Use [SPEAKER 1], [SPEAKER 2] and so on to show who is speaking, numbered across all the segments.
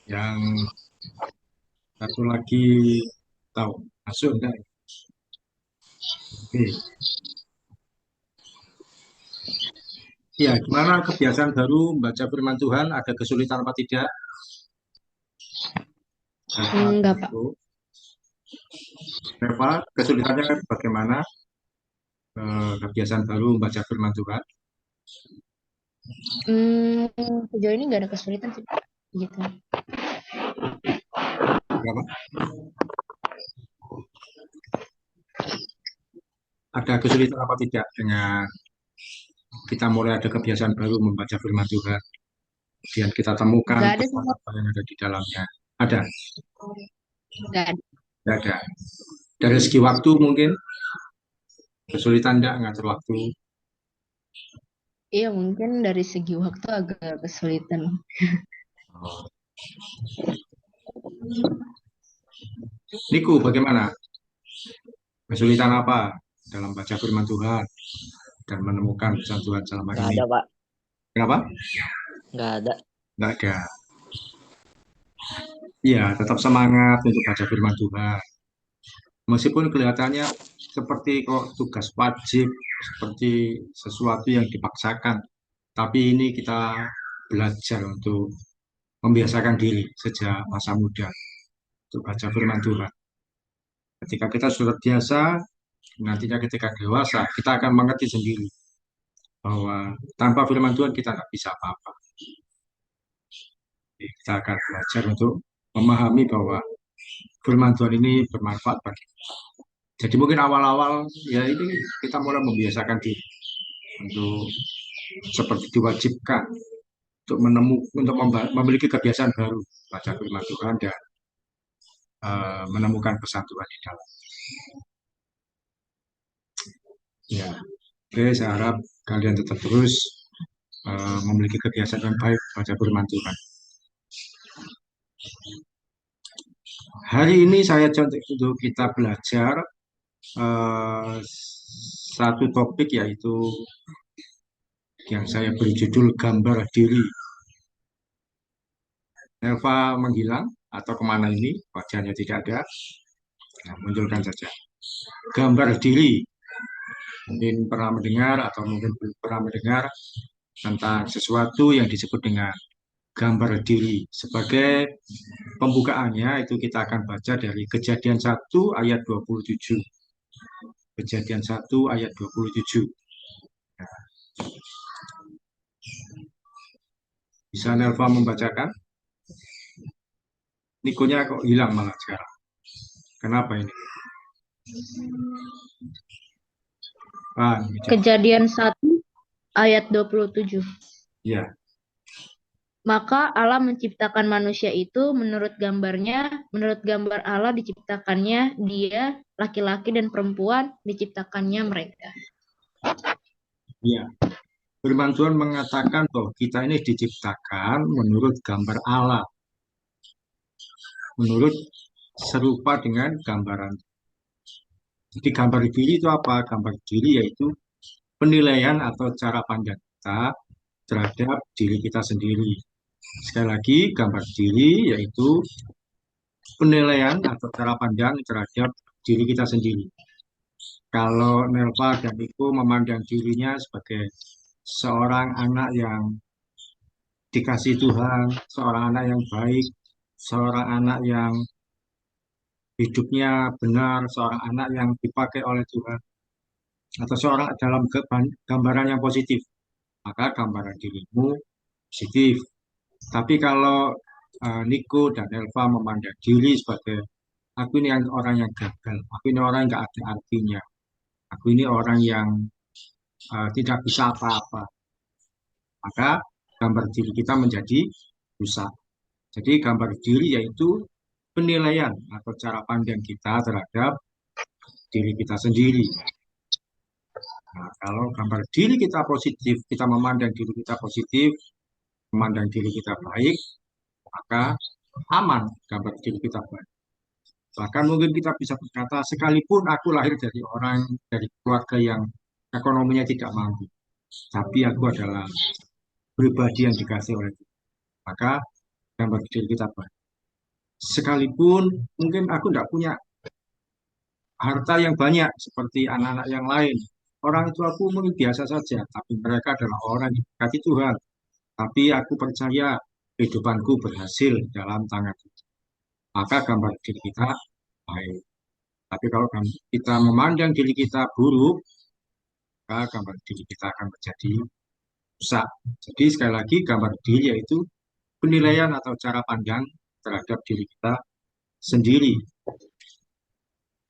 [SPEAKER 1] Yang satu lagi tahu masuk enggak? Oke. Ya, gimana kebiasaan baru membaca firman Tuhan? Ada kesulitan apa tidak? Eva,
[SPEAKER 2] Enggak, Pak.
[SPEAKER 1] itu. Eva, kesulitannya bagaimana? Kebiasaan baru membaca firman Tuhan?
[SPEAKER 2] Sejauh ini nggak ada kesulitan sih, Pak. Gitu.
[SPEAKER 1] Berapa? Ada kesulitan apa tidak dengan kita mulai ada kebiasaan baru membaca firman Tuhan? Kemudian kita temukan
[SPEAKER 2] Nggak ada sih,
[SPEAKER 1] pesan
[SPEAKER 2] Pak.
[SPEAKER 1] apa yang ada di dalamnya. Ada,
[SPEAKER 2] Nggak ada.
[SPEAKER 1] tidak ada. Dari segi waktu mungkin kesulitan tidak ngatur waktu.
[SPEAKER 2] Iya, mungkin dari segi waktu agak kesulitan.
[SPEAKER 1] Niku, bagaimana? Kesulitan apa dalam baca firman Tuhan dan menemukan pesan Tuhan selama
[SPEAKER 3] Nggak
[SPEAKER 1] ini?
[SPEAKER 3] ada, Pak.
[SPEAKER 1] Kenapa?
[SPEAKER 3] Nggak ada.
[SPEAKER 1] Tidak ada. Iya, tetap semangat untuk baca firman Tuhan. Meskipun kelihatannya seperti kok tugas wajib, seperti sesuatu yang dipaksakan. Tapi ini kita belajar untuk membiasakan diri sejak masa muda untuk baca firman Tuhan. Ketika kita sudah biasa, nantinya ketika dewasa, kita akan mengerti sendiri bahwa tanpa firman Tuhan kita nggak bisa apa-apa. Jadi, kita akan belajar untuk memahami bahwa firman Tuhan ini bermanfaat bagi kita. Jadi mungkin awal-awal ya ini kita mulai membiasakan diri untuk seperti diwajibkan untuk untuk memiliki kebiasaan baru baca firman Tuhan dan menemukan pesan Tuhan di dalam. Ya, oke, saya harap kalian tetap terus memiliki kebiasaan yang baik baca firman Tuhan. Hari ini saya contoh untuk kita belajar eh, satu topik yaitu yang saya beri judul gambar diri. Elva menghilang atau kemana ini? Wajahnya tidak ada. Nah, munculkan saja. Gambar diri. Mungkin pernah mendengar atau mungkin belum pernah mendengar tentang sesuatu yang disebut dengan gambar diri. Sebagai pembukaannya itu kita akan baca dari Kejadian 1 ayat 27. Kejadian 1 ayat 27. Bisa Nelva membacakan? Nikonya kok hilang malah sekarang. Kenapa ini? Ah, ini dia.
[SPEAKER 2] Kejadian 1 ayat 27.
[SPEAKER 1] Ya,
[SPEAKER 2] Maka Allah menciptakan manusia itu menurut gambarnya, menurut gambar Allah diciptakannya dia, laki-laki dan perempuan diciptakannya mereka.
[SPEAKER 1] ya. Firman Tuhan mengatakan bahwa kita ini diciptakan menurut gambar Allah, menurut serupa dengan gambaran. Jadi gambar diri itu apa? Gambar diri yaitu penilaian atau cara pandang kita terhadap diri kita sendiri. Sekali lagi, gambar diri yaitu penilaian atau cara pandang terhadap diri kita sendiri. Kalau Nelva dan Iko memandang dirinya sebagai seorang anak yang dikasih Tuhan, seorang anak yang baik, seorang anak yang hidupnya benar, seorang anak yang dipakai oleh Tuhan, atau seorang dalam gambaran yang positif, maka gambaran dirimu positif. Tapi kalau Niko dan Elva memandang diri sebagai aku ini orang yang gagal, aku ini orang yang nggak ada artinya, aku ini orang yang tidak bisa apa-apa, maka gambar diri kita menjadi rusak. Jadi gambar diri yaitu penilaian atau cara pandang kita terhadap diri kita sendiri. Nah, kalau gambar diri kita positif, kita memandang diri kita positif, memandang diri kita baik, maka aman gambar diri kita baik. Bahkan mungkin kita bisa berkata, sekalipun aku lahir dari orang, dari keluarga yang ekonominya tidak mampu, tapi aku adalah pribadi yang dikasih oleh Tuhan. Maka gambar diri kita baik. Sekalipun mungkin aku tidak punya harta yang banyak seperti anak-anak yang lain. Orang itu aku mungkin biasa saja, tapi mereka adalah orang yang diberkati Tuhan. Tapi aku percaya kehidupanku berhasil dalam tangan Tuhan. Maka gambar diri kita baik. Tapi kalau kita memandang diri kita buruk, maka gambar diri kita akan menjadi rusak. Jadi sekali lagi gambar diri yaitu penilaian atau cara pandang terhadap diri kita sendiri.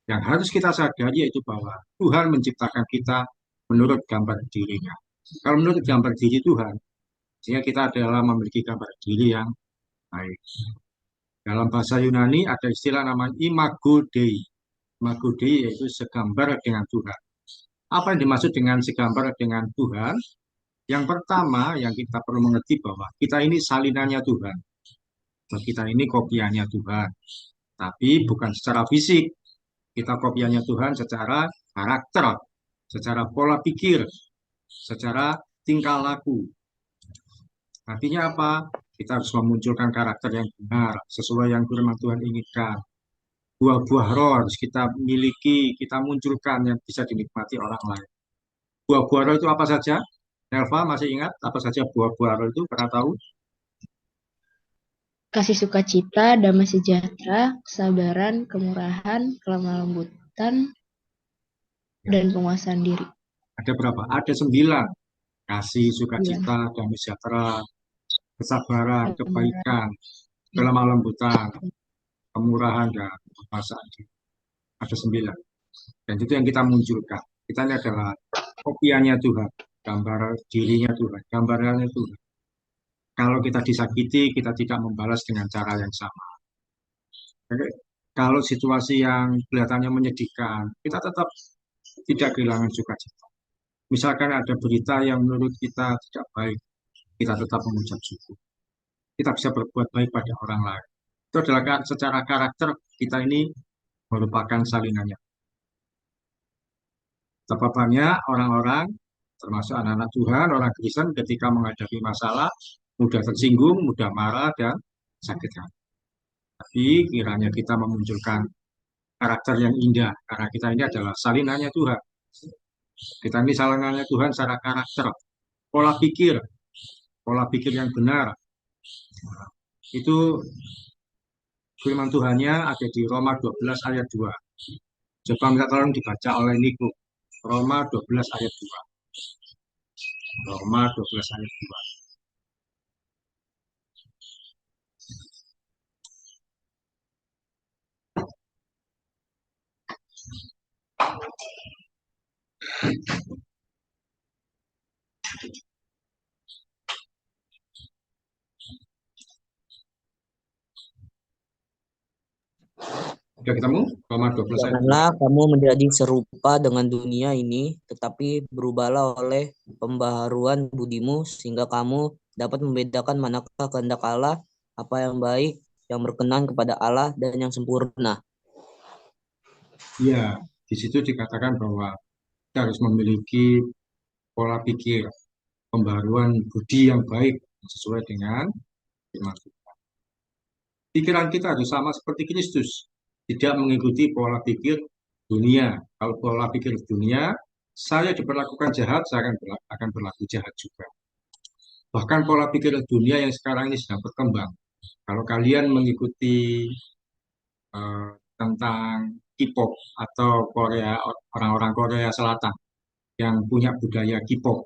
[SPEAKER 1] Yang harus kita sadari yaitu bahwa Tuhan menciptakan kita menurut gambar dirinya. Kalau menurut gambar diri Tuhan, sehingga kita adalah memiliki gambar diri yang baik. Dalam bahasa Yunani ada istilah namanya imago Dei. Imago Dei yaitu segambar dengan Tuhan. Apa yang dimaksud dengan segambar dengan Tuhan? Yang pertama yang kita perlu mengerti bahwa kita ini salinannya Tuhan. Kita ini kopiannya Tuhan. Tapi bukan secara fisik. Kita kopiannya Tuhan secara karakter, secara pola pikir, secara tingkah laku. Artinya apa? Kita harus memunculkan karakter yang benar, sesuai yang firman Tuhan inginkan. Buah-buah roh harus kita miliki, kita munculkan yang bisa dinikmati orang lain. Buah-buah roh itu apa saja? Nelva masih ingat apa saja buah-buah roh itu? Pernah tahu?
[SPEAKER 2] Kasih sukacita, damai sejahtera, kesabaran, kemurahan, kelemah lembutan,
[SPEAKER 1] Ya,
[SPEAKER 2] dan penguasaan diri.
[SPEAKER 1] ada berapa? Ada 9. Kasih,
[SPEAKER 2] Sembilan.
[SPEAKER 1] sukacita, damai sejahtera, kesabaran,
[SPEAKER 2] Kebenaran.
[SPEAKER 1] kebaikan, kelemah lembutan, kemurahan, dan kekuasaan. Ada 9. Dan itu yang kita munculkan. Kita ini adalah kopiannya Tuhan, gambar dirinya Tuhan, gambarannya Tuhan. Kalau kita disakiti, kita tidak membalas dengan cara yang sama. Oke? Kalau situasi yang kelihatannya menyedihkan, kita tetap tidak kehilangan sukacita. Misalkan ada berita yang menurut kita tidak baik, kita tetap mengucap syukur. Kita bisa berbuat baik pada orang lain. Itu adalah secara karakter kita ini merupakan salinannya. Betapa banyak orang-orang, termasuk anak-anak Tuhan, orang Kristen, ketika menghadapi masalah, mudah tersinggung, mudah marah, dan sakit hati. Tapi kiranya kita memunculkan karakter yang indah, karena kita ini adalah salinannya Tuhan. Kita ini salinannya Tuhan secara karakter, pola pikir yang benar. Itu firman Tuhannya ada di Roma 12 ayat 2. Coba minta tolong dibaca oleh Niko. Roma 12 ayat 2. Roma 12 ayat 2. Sudah ketemu? Roma 12 ayat 2.
[SPEAKER 3] Janganlah kamu menjadi serupa dengan dunia ini, tetapi berubahlah oleh pembaharuan budimu, sehingga kamu dapat membedakan manakah kehendak Allah, apa yang baik, yang berkenan kepada Allah, dan yang sempurna.
[SPEAKER 1] Ya, di situ dikatakan bahwa kita harus memiliki pola pikir, pembaruan budi yang baik sesuai dengan firman Tuhan. Pikiran kita harus sama seperti Kristus, tidak mengikuti pola pikir dunia. Kalau pola pikir dunia, saya diperlakukan jahat, saya akan berlaku jahat juga. Bahkan pola pikir dunia yang sekarang ini sedang berkembang. Kalau kalian mengikuti tentang K-pop atau Korea, orang-orang Korea Selatan yang punya budaya K-pop,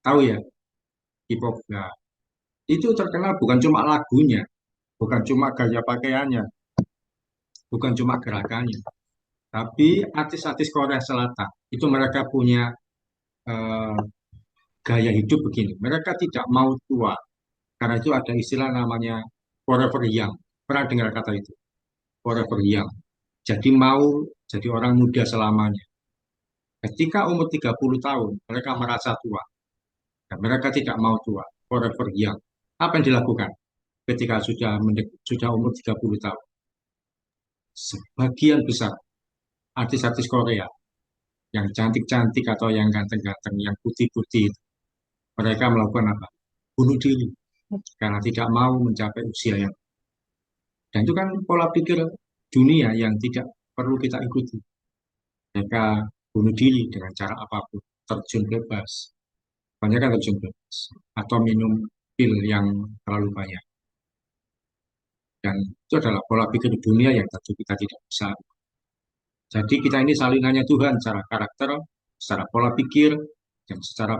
[SPEAKER 1] tahu ya K-pop? Nah, itu terkenal bukan cuma lagunya, bukan cuma gaya pakaiannya, bukan cuma gerakannya, tapi artis-artis Korea Selatan itu mereka punya eh, gaya hidup begini. Mereka tidak mau tua, karena itu ada istilah namanya forever young. Pernah dengar kata itu? Forever young. Jadi mau jadi orang muda selamanya. Ketika umur 30 tahun, mereka merasa tua. Dan mereka tidak mau tua, forever young. Apa yang dilakukan ketika sudah umur 30 tahun? Sebagian besar artis-artis Korea yang cantik-cantik atau yang ganteng-ganteng, yang putih-putih, mereka melakukan apa? Bunuh diri karena tidak mau mencapai usia yang. Dan itu kan pola pikir dunia yang tidak perlu kita ikuti. Mereka bunuh diri dengan cara apapun, terjun bebas, banyak kan terjun bebas, atau minum pil yang terlalu banyak. Dan itu adalah pola pikir dunia yang tentu kita tidak bisa. Jadi kita ini salingannya Tuhan secara karakter, secara pola pikir, dan secara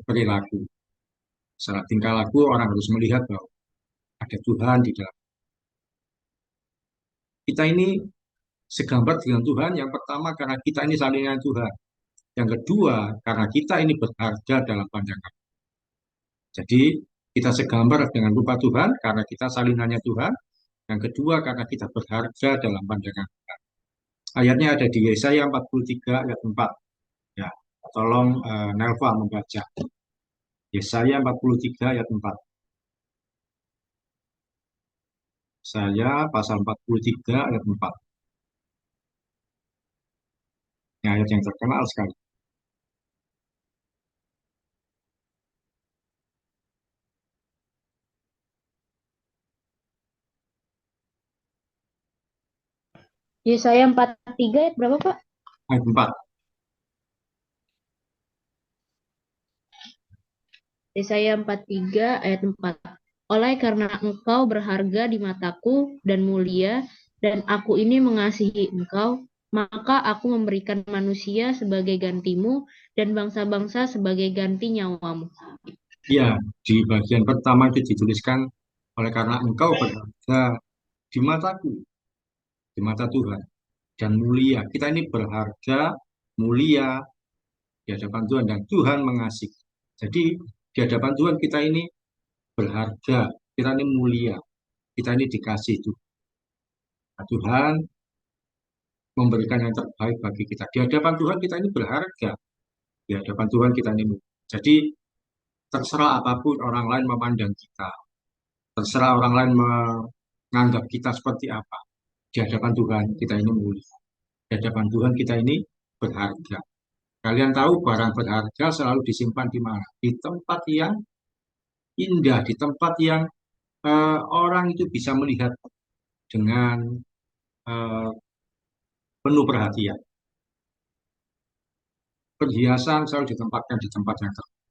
[SPEAKER 1] perilaku. Secara tingkah laku orang harus melihat bahwa ada Tuhan di dalam. Kita ini segambar dengan Tuhan, yang pertama karena kita ini salingan Tuhan. Yang kedua, karena kita ini berharga dalam pandangan. Jadi kita segambar dengan rupa Tuhan karena kita salingannya Tuhan. Yang kedua, karena kita berharga dalam pandangan Tuhan. Ayatnya ada di Yesaya 43 ayat 4. Ya, tolong Nelva membaca. Yesaya 43 ayat 4. Saya pasal 43 ayat 4. Ini ayat yang terkenal sekali.
[SPEAKER 2] Yesaya 43 ayat berapa, Pak?
[SPEAKER 1] Ayat 4.
[SPEAKER 2] Yesaya 43 ayat 4. Oleh karena engkau berharga di mataku dan mulia, dan aku ini mengasihi engkau, maka aku memberikan manusia sebagai gantimu dan bangsa-bangsa sebagai ganti nyawamu.
[SPEAKER 1] Ya, di bagian pertama itu dituliskan, oleh karena engkau berharga di mataku, di mata Tuhan, dan mulia. Kita ini berharga, mulia di hadapan Tuhan, dan Tuhan mengasihi. Jadi di hadapan Tuhan kita ini berharga, kita ini mulia, kita ini dikasih Tuhan. Nah, Tuhan memberikan yang terbaik bagi kita. Di hadapan Tuhan kita ini berharga, di hadapan Tuhan kita ini mulia. Jadi terserah apapun orang lain memandang kita, terserah orang lain menganggap kita seperti apa. Di hadapan Tuhan kita ini mulia. Di hadapan Tuhan kita ini berharga. Kalian tahu barang berharga selalu disimpan di mana? Di tempat yang indah, di tempat yang orang itu bisa melihat dengan eh, penuh perhatian. Perhiasan selalu ditempatkan di tempat yang terbaik.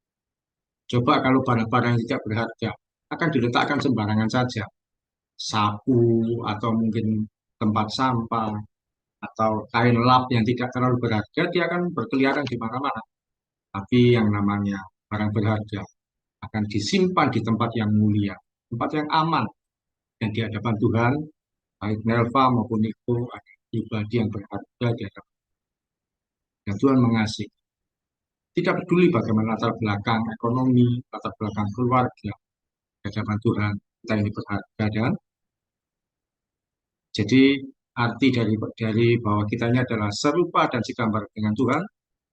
[SPEAKER 1] Coba kalau barang-barang yang tidak berharga akan diletakkan sembarangan saja. Sapu atau mungkin tempat sampah atau kain lap yang tidak terlalu berharga, dia akan berkeliaran di mana-mana. Tapi yang namanya barang berharga akan disimpan di tempat yang mulia, tempat yang aman, yang di hadapan Tuhan, baik Nelva maupun Niko, ada pribadi yang berharga di hadapan dan Tuhan mengasihi. Tidak peduli bagaimana latar belakang ekonomi, latar belakang keluarga, di hadapan Tuhan, kita ini berharga. Dan jadi arti dari bahwa kita ini adalah serupa dan segambar dengan Tuhan.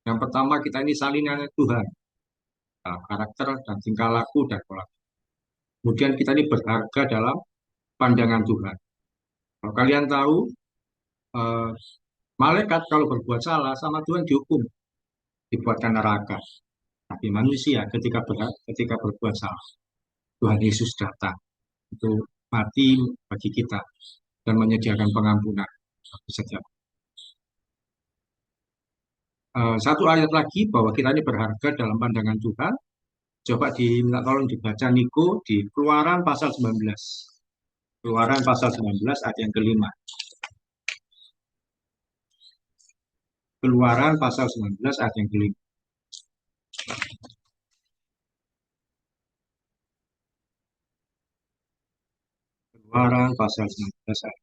[SPEAKER 1] Yang pertama, kita ini salingannya Tuhan dalam karakter dan tingkah laku dan pola. Kemudian kita ini berharga dalam pandangan Tuhan. Kalau kalian tahu, eh, malaikat kalau berbuat salah sama Tuhan dihukum, dibuatkan neraka. Tapi manusia ketika berbuat salah, Tuhan Yesus datang untuk mati bagi kita dan menyediakan pengampunan bagi setiap. Satu ayat lagi bahwa kita ini berharga dalam pandangan Tuhan. Coba diminta tolong dibaca Niko di Keluaran pasal 19. Keluaran pasal 19 ayat yang kelima. Keluaran pasal 19 ayat yang kelima. Keluaran pasal 19 ayat.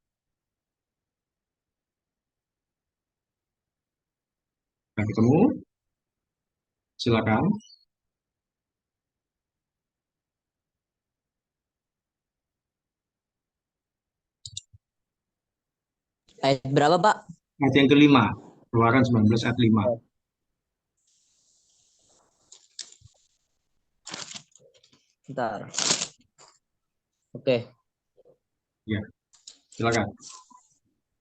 [SPEAKER 1] Sudah ketemu? Silakan.
[SPEAKER 3] Ayat berapa, Pak?
[SPEAKER 1] Ayat yang kelima. Keluaran 19 ayat 5.
[SPEAKER 3] Bentar. Oke.
[SPEAKER 1] Ya, silakan.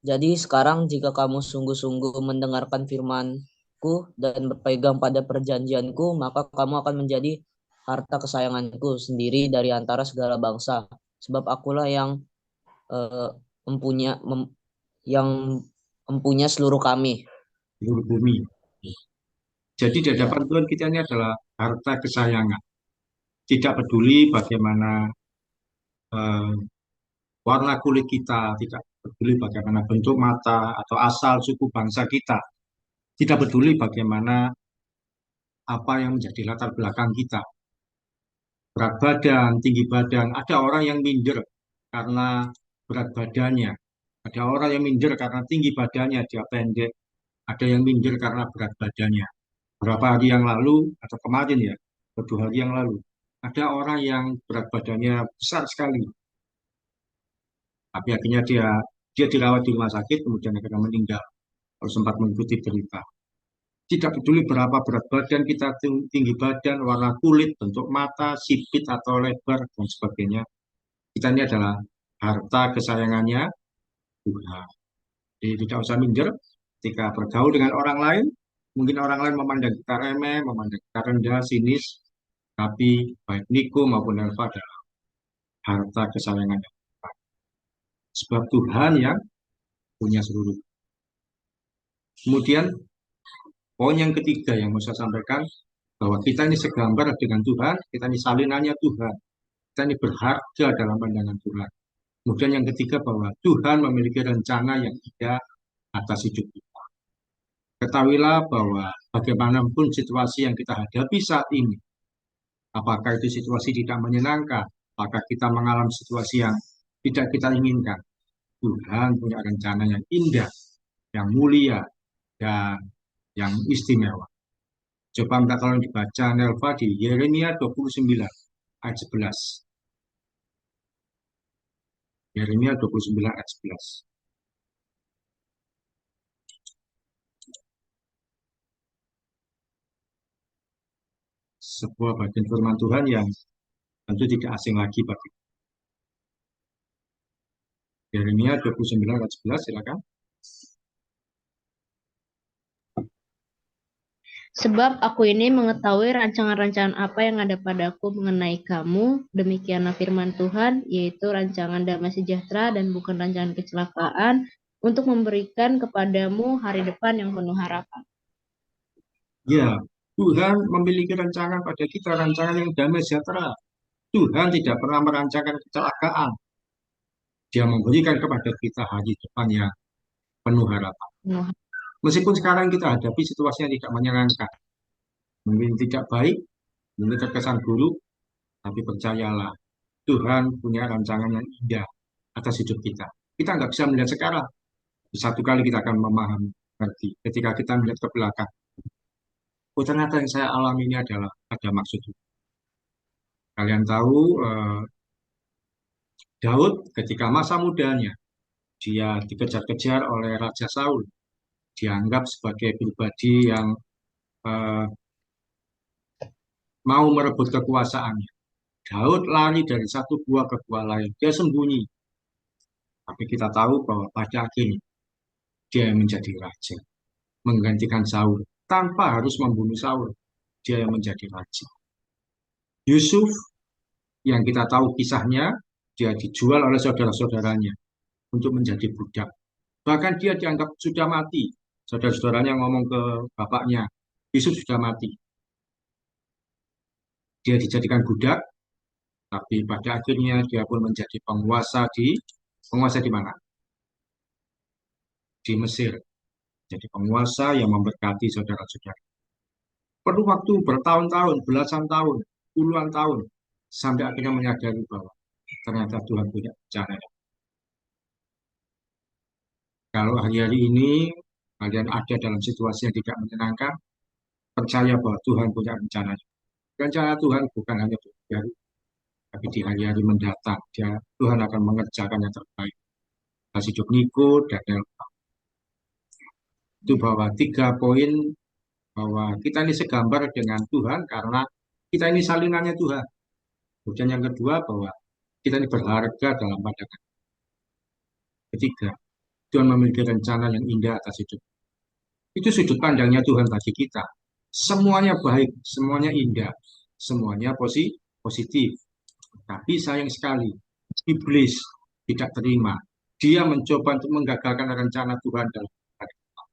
[SPEAKER 3] Jadi sekarang jika kamu sungguh-sungguh mendengarkan firman-Ku dan berpegang pada perjanjianku, maka kamu akan menjadi harta kesayanganku sendiri dari antara segala bangsa. Sebab akulah yang mempunyai yang mempunyai seluruh kami.
[SPEAKER 1] seluruh bumi. Jadi di
[SPEAKER 3] Ya,
[SPEAKER 1] hadapan Tuhan kita ini adalah harta kesayangan. Tidak peduli bagaimana eh, warna kulit kita, tidak peduli bagaimana bentuk mata atau asal suku bangsa kita, tidak peduli bagaimana apa yang menjadi latar belakang kita, berat badan, tinggi badan. Ada orang yang minder karena berat badannya, ada orang yang minder karena tinggi badannya, dia pendek, ada yang minder karena berat badannya. Beberapa hari yang lalu atau kemarin ya, 2 hari yang lalu, ada orang yang berat badannya besar sekali, tapi akhirnya dia dirawat di rumah sakit, kemudian akhirnya meninggal. Kalau sempat mengikuti berita. Tidak peduli berapa berat badan kita, tinggi badan, warna kulit, bentuk mata, sipit atau lebar, dan sebagainya. Kita ini adalah harta kesayangannya Tuhan. Jadi tidak usah minder ketika bergaul dengan orang lain. Mungkin orang lain memandang kita remeh, memandang kita rendah, sinis, tapi baik Niko maupun Elva adalah harta kesayangannya. Sebab Tuhan yang punya seluruh. Kemudian poin yang ketiga yang mau saya sampaikan, bahwa kita ini segambar dengan Tuhan, kita ini salinannya Tuhan, kita ini berharga dalam pandangan Tuhan. Kemudian yang ketiga, bahwa Tuhan memiliki rencana yang indah atas hidup kita. Ketahuilah bahwa bagaimanapun situasi yang kita hadapi saat ini, apakah itu situasi tidak menyenangkan, apakah kita mengalami situasi yang tidak kita inginkan, Tuhan punya rencana yang indah, yang mulia, dan yang istimewa. Coba minta tolong dibaca Nelva di Yeremia 29 ayat 11. Yeremia 29 ayat 11. Sebuah bagian firman Tuhan yang tentu tidak asing lagi bagi kita. Yeremia 29 ayat 11, silakan.
[SPEAKER 2] Sebab aku ini mengetahui rancangan-rancangan apa yang ada padaku mengenai kamu, demikianlah firman Tuhan, yaitu rancangan damai sejahtera dan bukan rancangan kecelakaan, untuk memberikan kepadamu hari depan yang penuh harapan.
[SPEAKER 1] Ya, Tuhan memiliki rancangan pada kita, rancangan yang damai sejahtera. Tuhan tidak pernah merancangkan kecelakaan. Dia memberikan kepada kita hari depan yang penuh harapan.
[SPEAKER 2] Penuh.
[SPEAKER 1] Meskipun sekarang kita hadapi situasi yang tidak menyenangkan, mungkin tidak baik, mungkin terkesan buruk, tapi percayalah, Tuhan punya rancangan yang indah atas hidup kita. Kita nggak bisa melihat sekarang. Satu kali kita akan memahami, ngerti. Ketika kita melihat ke belakang, oh ternyata yang saya alami ini adalah ada maksud. Kalian tahu, Daud ketika masa mudanya, dia dikejar-kejar oleh Raja Saul. Dianggap sebagai pribadi yang eh, mau merebut kekuasaannya. Daud lari dari satu gua ke gua lain. Dia sembunyi. Tapi kita tahu bahwa pada akhirnya dia yang menjadi raja. Menggantikan Saul. Tanpa harus membunuh Saul. Dia yang menjadi raja. Yusuf yang kita tahu kisahnya, dia dijual oleh saudara-saudaranya untuk menjadi budak. Bahkan dia dianggap sudah mati. Saudara-saudaranya ngomong ke bapaknya, Yusuf sudah mati. Dia dijadikan budak, tapi pada akhirnya dia pun menjadi penguasa di mana? Di Mesir. Jadi penguasa yang memberkati saudara-saudara. Perlu waktu bertahun-tahun, belasan tahun, puluhan tahun, sampai akhirnya menyadari bahwa ternyata Tuhan punya rencana. Kalau hari-hari ini kalian ada dalam situasi yang tidak menyenangkan, percaya bahwa Tuhan punya rencana. Rencana Tuhan bukan hanya di hari, tapi di hari-hari mendatang. Tuhan akan mengerjakan yang terbaik. Kasih hidup Niko dan Elva. Itu bahwa 3 poin bahwa kita ini segambar dengan Tuhan karena kita ini salinannya Tuhan. Kemudian yang kedua bahwa kita ini berharga dalam pandangan. Ketiga, Tuhan memiliki rencana yang indah atas hidup. Itu sudut pandangnya Tuhan bagi kita. Semuanya baik, semuanya indah, semuanya positif. Tapi sayang sekali, iblis tidak terima dia mencoba untuk menggagalkan rencana Tuhan dalam hidup kita.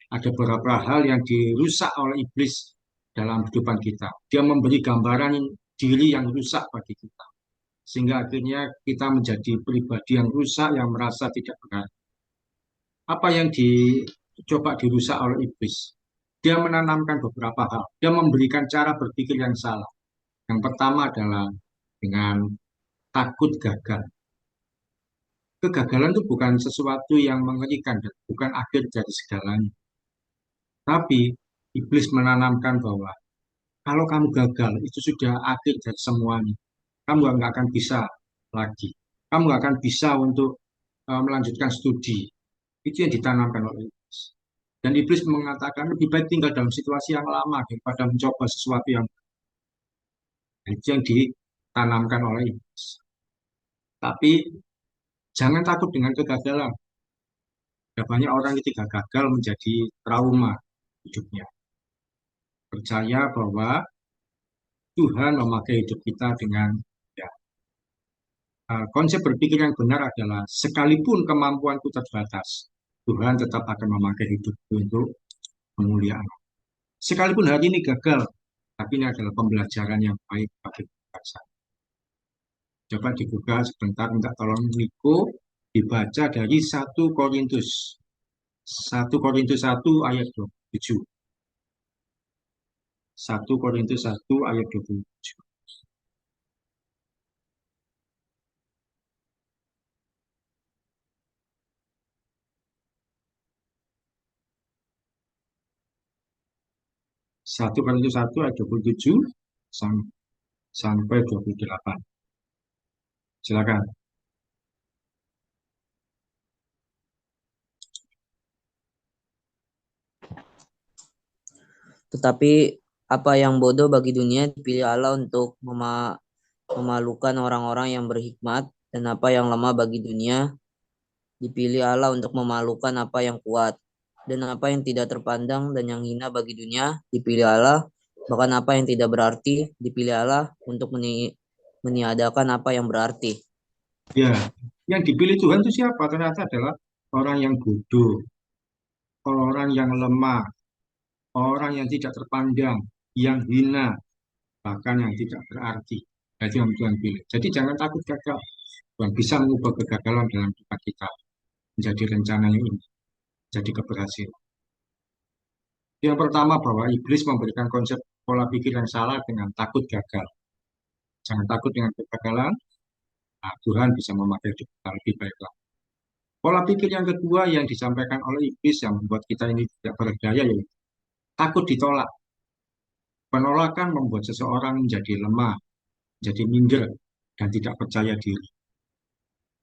[SPEAKER 1] Ada beberapa hal yang dirusak oleh iblis dalam kehidupan kita. Dia memberi gambaran diri yang rusak bagi kita. Sehingga akhirnya kita menjadi pribadi yang rusak, yang merasa tidak benar. Apa yang dicoba dirusak oleh iblis? Dia menanamkan beberapa hal. Dia memberikan cara berpikir yang salah. Yang pertama adalah dengan takut gagal. Kegagalan itu bukan sesuatu yang mengerikan dan bukan akhir dari segalanya. Tapi iblis menanamkan bahwa kalau kamu gagal, itu sudah akhir dari semuanya. Kamu nggak akan bisa lagi. Kamu nggak akan bisa untuk melanjutkan studi. Itu yang ditanamkan oleh iblis. Dan iblis mengatakan lebih baik tinggal dalam situasi yang lama daripada mencoba sesuatu yang itu yang ditanamkan oleh iblis. Tapi jangan takut dengan kegagalan. Ada banyak orang ketika gagal menjadi trauma hidupnya. Percaya bahwa Tuhan memakai hidup kita dengan ya, konsep berpikir yang benar adalah sekalipun kemampuanku terbatas, Tuhan tetap akan memakai hidupku untuk kemuliaan. Sekalipun hari ini gagal, tapi ini adalah pembelajaran yang baik bagi kita. Coba dibuka sebentar, minta tolong Niko dibaca dari 1 Korintus. 1 Korintus 1 ayat 27. 1 Korintus 1 ayat 27. 1 Korintus 1 ayat 27 sampai 28. Silakan.
[SPEAKER 3] Tetapi apa yang bodoh bagi dunia dipilih Allah untuk memalukan orang-orang yang berhikmat, dan apa yang lemah bagi dunia dipilih Allah untuk memalukan apa yang kuat, dan apa yang tidak terpandang dan yang hina bagi dunia dipilih Allah, bahkan apa yang tidak berarti dipilih Allah untuk meniadakan apa yang berarti.
[SPEAKER 1] Ya, yang dipilih Tuhan itu siapa? Ternyata adalah orang yang bodoh, orang yang lemah, orang yang tidak terpandang, yang hina, bahkan yang tidak berarti. Itu yang Tuhan pilih. Jadi jangan takut gagal. Tuhan bisa mengubah kegagalan dalam hidup kita menjadi rencana yang indah, jadi keberhasilan. Yang pertama bahwa iblis memberikan konsep pola pikir yang salah dengan takut gagal. Jangan takut dengan kegagalan, nah, Tuhan bisa memakai hidup kita lebih baik lagi. Pola pikir yang kedua yang disampaikan oleh iblis yang membuat kita ini tidak berdaya yaitu takut ditolak. Penolakan membuat seseorang menjadi lemah, menjadi minder, dan tidak percaya diri.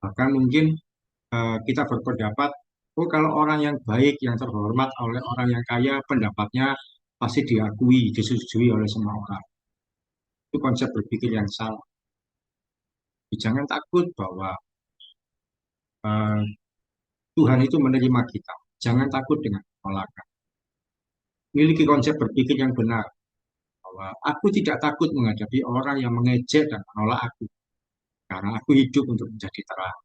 [SPEAKER 1] Bahkan mungkin kita berpendapat, oh kalau orang yang baik, yang terhormat oleh orang yang kaya, pendapatnya pasti diakui, disetujui oleh semua orang. Itu konsep berpikir yang salah. Jangan takut bahwa uh, Tuhan itu menerima kita. Jangan takut dengan penolakan. Miliki konsep berpikir yang benar. Bahwa aku tidak takut menghadapi orang yang mengejek dan menolak aku. Karena aku hidup untuk menjadi terang.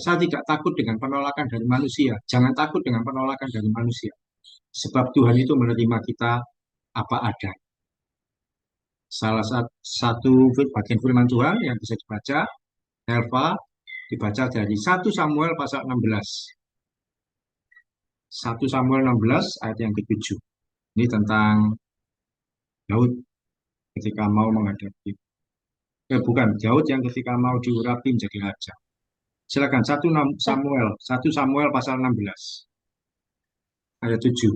[SPEAKER 1] Saya tidak takut dengan penolakan dari manusia. Jangan takut dengan penolakan dari manusia. Sebab Tuhan itu menerima kita apa adanya. Salah satu bagian firman Tuhan yang bisa dibaca, Elva, dibaca dari 1 Samuel pasal 16. 1 Samuel 16 ayat yang ke-7. Ini tentang Daud ketika mau menghadapi. Bukan, Daud yang ketika mau diurapi menjadi raja. Silakan, 1 Samuel pasal 16 ayat 7.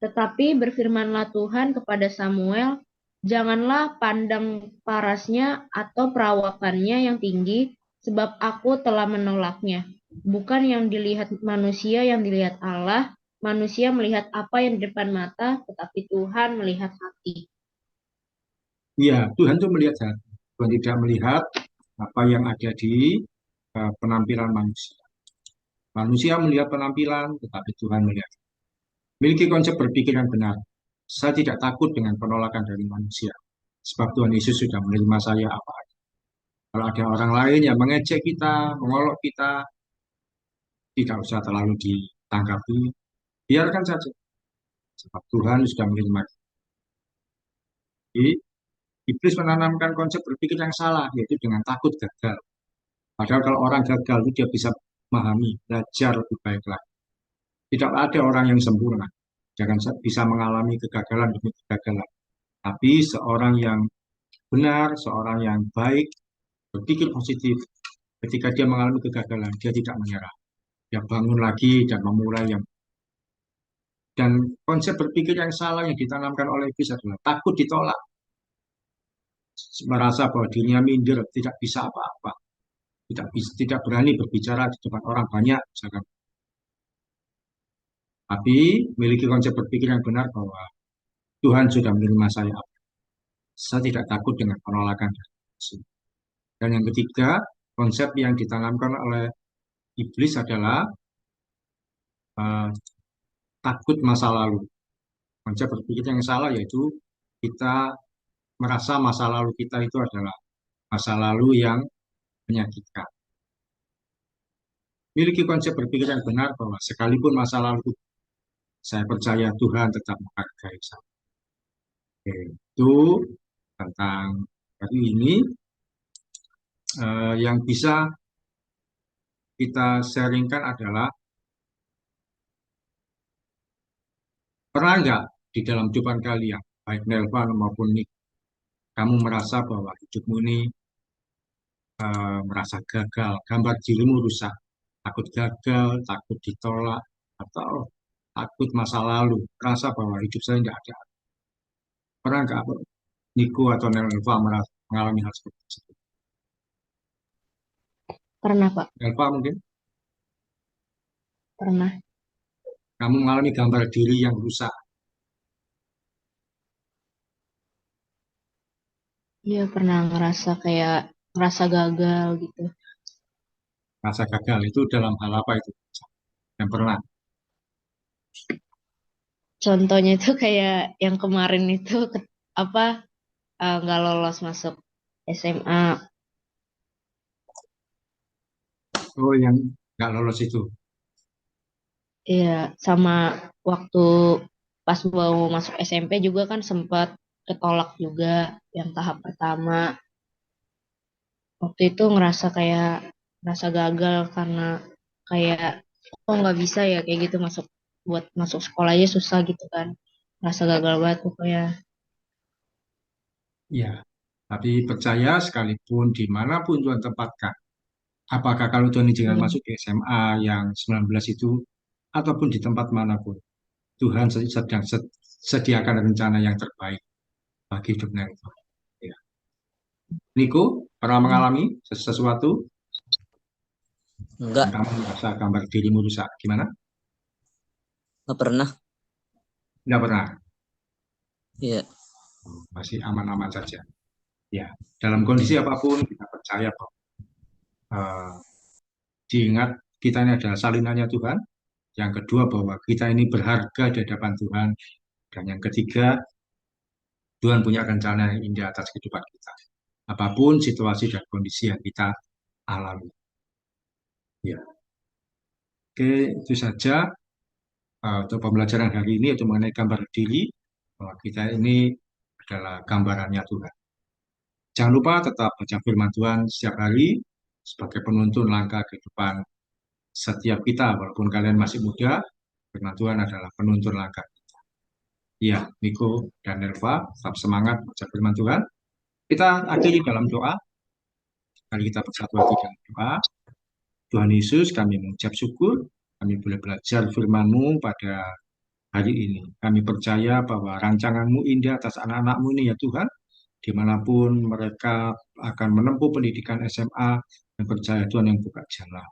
[SPEAKER 2] Tetapi berfirmanlah Tuhan kepada Samuel, janganlah pandang parasnya atau perawakannya yang tinggi, sebab aku telah menolaknya. Bukan yang dilihat manusia, yang dilihat Allah. Manusia melihat apa yang di depan mata, tetapi Tuhan melihat hati.
[SPEAKER 1] Iya, Tuhan itu melihat hati. Tuhan tidak melihat apa yang ada di penampilan manusia. Manusia melihat penampilan, tetapi Tuhan melihat. Miliki konsep berpikir yang benar. Saya tidak takut dengan penolakan dari manusia. Sebab Tuhan Yesus sudah menerima saya apa adanya. Kalau ada orang lain yang mengejek kita, mengolok kita, tidak usah terlalu ditanggapi, biarkan saja. Sebab Tuhan sudah menerima. Jadi, iblis menanamkan konsep berpikir yang salah, yaitu dengan takut gagal. Padahal kalau orang gagal itu dia bisa memahami, belajar lebih baik lagi. Tidak ada orang yang sempurna. Jangan bisa mengalami kegagalan demi kegagalan. Tapi seorang yang benar, seorang yang baik, berpikir positif, ketika dia mengalami kegagalan, dia tidak menyerah. Dia bangun lagi dan memulai yang. Dan konsep berpikir yang salah yang ditanamkan oleh iblis adalah takut ditolak, merasa bahwa dirinya minder, tidak bisa apa-apa, tidak berani berbicara di depan orang banyak, misalkan. Tapi memiliki konsep berpikir yang benar bahwa Tuhan sudah menerima saya. Saya tidak takut dengan penolakan dari musuh. Dan yang ketiga, konsep yang ditanamkan oleh iblis adalah eh, takut masa lalu. Konsep berpikir yang salah yaitu kita merasa masa lalu kita itu adalah masa lalu yang menyakitkan. Miliki konsep berpikir yang benar bahwa sekalipun masa lalu saya percaya Tuhan tetap menghargai saya. Itu tentang hari ini yang bisa kita sharingkan adalah pernah nggak di dalam kehidupan kalian, baik Nelvan maupun Nick, kamu merasa bahwa hidupmu ini merasa gagal, gambar dirimu rusak, takut gagal, takut ditolak, atau takut masa lalu, merasa bahwa hidup saya tidak ada. Pernah nggak Niko atau Nelva mengalami hal seperti itu?
[SPEAKER 2] Pernah, Pak.
[SPEAKER 1] Nelva mungkin
[SPEAKER 2] Pernah.
[SPEAKER 1] kamu mengalami gambar diri yang rusak,
[SPEAKER 2] Iya, pernah ngerasa gagal gitu.
[SPEAKER 1] rasa gagal itu dalam hal apa itu? Yang pernah,
[SPEAKER 2] Contohnya itu kayak yang kemarin itu apa nggak lolos masuk SMA.
[SPEAKER 1] oh yang nggak lolos itu,
[SPEAKER 2] Iya, sama waktu pas mau masuk SMP juga kan sempat ketolak juga yang tahap pertama. Waktu itu ngerasa gagal karena kayak kok nggak bisa ya kayak gitu buat masuk sekolah aja susah gitu kan. Ngerasa gagal banget pokoknya.
[SPEAKER 1] ya. Tapi percaya sekalipun dimanapun Tuhan tempatkan, apakah kalau Tuhan izinkan
[SPEAKER 2] Hmm.
[SPEAKER 1] masuk ke SMA yang 19 itu, ataupun di tempat manapun, Tuhan sedang sediakan rencana yang terbaik bagi hidup Nelva. Ya. Niko, pernah mengalami sesuatu dan
[SPEAKER 3] Enggak,
[SPEAKER 1] kamu merasa gambar dirimu rusak? Gimana?
[SPEAKER 3] enggak pernah.
[SPEAKER 1] Tidak pernah.
[SPEAKER 3] Iya,
[SPEAKER 1] Masih aman-aman saja. Ya, dalam kondisi apapun kita percaya bahwa eh, diingat kita ini adalah salinannya Tuhan. Yang kedua bahwa kita ini berharga di hadapan Tuhan. Dan yang ketiga, Tuhan punya rencana yang indah atas kehidupan kita. Apapun situasi dan kondisi yang kita alami. Ya, oke, itu saja untuk pembelajaran hari ini itu mengenai gambar diri bahwa kita ini adalah gambarannya Tuhan. Jangan lupa tetap baca firman Tuhan setiap hari sebagai penuntun langkah kehidupan setiap kita, walaupun kalian masih muda, firman Tuhan adalah penuntun langkah. Iya, Niko dan Nelva, tetap semangat baca firman Tuhan. Kita akhiri dalam doa. Mari kita bersatu hati dalam doa. Tuhan Yesus, kami mengucap syukur, kami boleh belajar firman-Mu pada hari ini. Kami percaya bahwa rancangan-Mu indah atas anak-anak-Mu ini ya Tuhan, dimanapun mereka akan menempuh pendidikan SMA, dan percaya Tuhan yang buka jalan.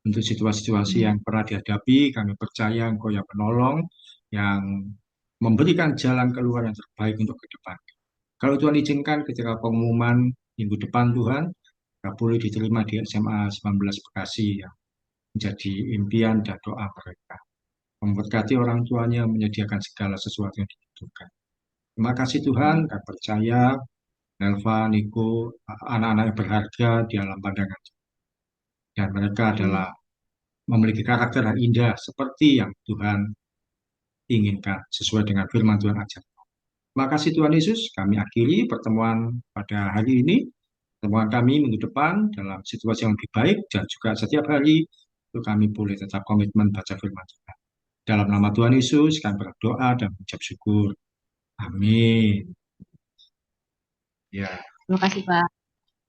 [SPEAKER 1] Untuk situasi-situasi yang pernah dihadapi, kami percaya Engkau yang penolong, yang memberikan jalan keluar yang terbaik untuk ke depan. Kalau Tuhan izinkan ketika pengumuman minggu depan Tuhan, nggak boleh diterima di SMA 19 Bekasi yang menjadi impian dan doa mereka. Memberkati orang tuanya menyediakan segala sesuatu yang dibutuhkan. Terima kasih Tuhan, kami percaya Nelva, Niko, anak-anak yang berharga di alam pandangan. Dan mereka adalah memiliki karakter yang indah seperti yang Tuhan inginkan sesuai dengan firman Tuhan ajar. Terima kasih Tuhan Yesus, kami akhiri pertemuan pada hari ini. Pertemuan kami minggu depan dalam situasi yang lebih baik dan juga setiap hari itu kami boleh tetap komitmen baca firman Tuhan. Dalam nama Tuhan Yesus, kami berdoa dan mengucap syukur. Amin. Ya,
[SPEAKER 2] Terima kasih, Pak.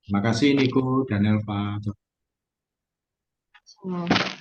[SPEAKER 1] terima kasih Niko dan Elva.
[SPEAKER 2] Shalom.